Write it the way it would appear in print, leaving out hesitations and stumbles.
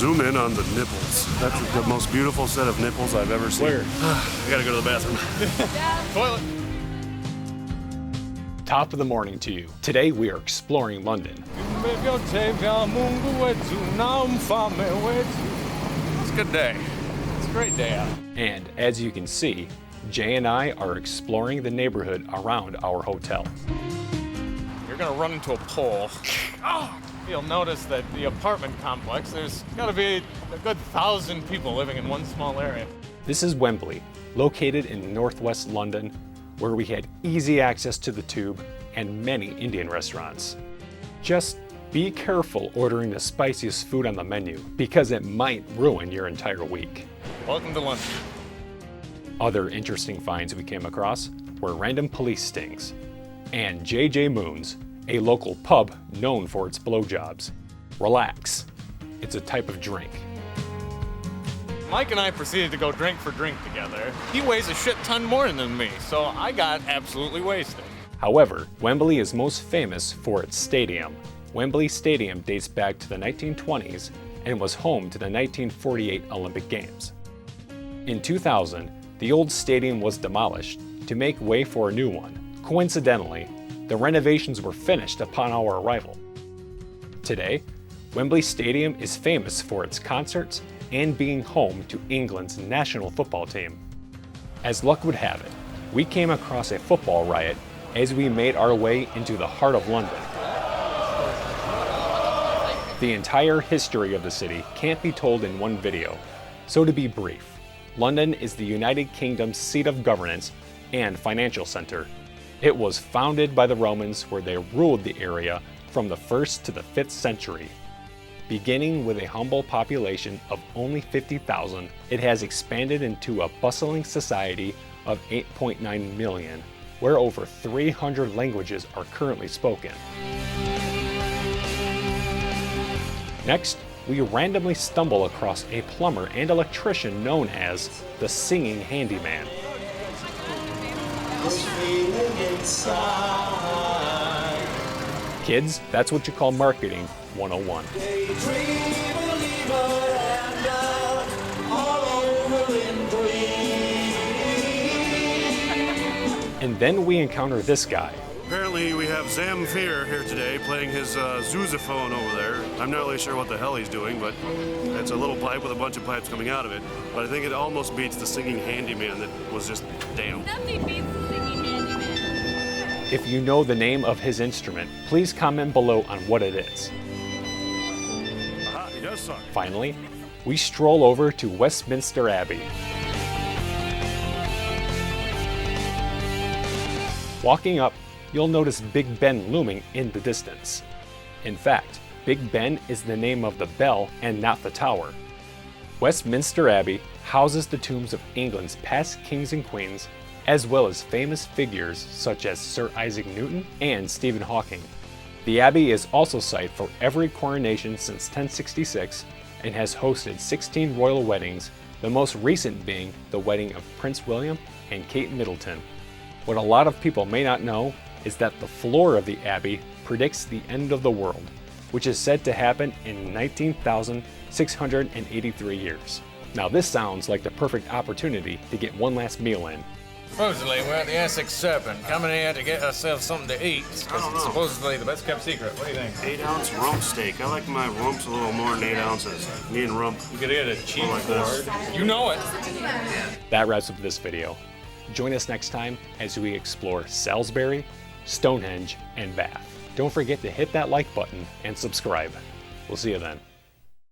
Zoom in on the nipples. That's the most beautiful set of nipples I've ever seen. Where? I gotta go to the bathroom. Toilet. Top of the morning to you. Today we are exploring London. It's a good day. It's a great day out. And as you can see, Jay and I are exploring the neighborhood around our hotel. You're gonna run into a pole. Oh! You'll notice that the apartment complex, there's gotta be a good 1,000 people living in one small area. This is Wembley, located in northwest London, where we had easy access to the tube and many Indian restaurants. Just be careful ordering the spiciest food on the menu, because it might ruin your entire week. Welcome to London. Other interesting finds we came across were random police stings and J.J. Moon's, a local pub known for its blowjobs. Relax, it's a type of drink. Mike and I proceeded to go drink for drink together. He weighs a shit ton more than me, so I got absolutely wasted. However, Wembley is most famous for its stadium. Wembley Stadium dates back to the 1920s and was home to the 1948 Olympic Games. In 2000, the old stadium was demolished to make way for a new one. Coincidentally, the renovations were finished upon our arrival. Today, Wembley Stadium is famous for its concerts and being home to England's national football team. As luck would have it, we came across a football riot as we made our way into the heart of London. The entire history of the city can't be told in one video, so to be brief, London is the United Kingdom's seat of governance and financial center. It was founded by the Romans, where they ruled the area from the 1st to the 5th century. Beginning with a humble population of only 50,000, it has expanded into a bustling society of 8.9 million, where over 300 languages are currently spoken. Next, we randomly stumble across a plumber and electrician known as the Singing Handyman. Kids, that's what you call marketing 101. And then we encounter this guy. Apparently we have Zamfir here today playing his sousaphone over there. I'm not really sure what the hell he's doing, but it's a little pipe with a bunch of pipes coming out of it. But I think it almost beats the Singing Handyman that was just damn. Nothing beats the Singing Handyman. If you know the name of his instrument, please comment below on what it is. Aha, he does suck. Finally, we stroll over to Westminster Abbey. Walking up, you'll notice Big Ben looming in the distance. In fact, Big Ben is the name of the bell and not the tower. Westminster Abbey houses the tombs of England's past kings and queens, as well as famous figures such as Sir Isaac Newton and Stephen Hawking. The Abbey is also site for every coronation since 1066 and has hosted 16 royal weddings, the most recent being the wedding of Prince William and Kate Middleton. What a lot of people may not know is that the floor of the Abbey predicts the end of the world, which is said to happen in 19,683 years. Now this sounds like the perfect opportunity to get one last meal in. Supposedly, we're at the Essex Serpent, coming here to get ourselves something to eat, because it's supposedly the best kept secret. What do you think? 8-ounce rump steak. I like my rumps a little more than 8 ounces. Me and rump. You could get a cheese like this. board. You know it. That wraps up this video. Join us next time as we explore Salisbury, Stonehenge, and Bath. Don't forget to hit that like button and subscribe. We'll see you then.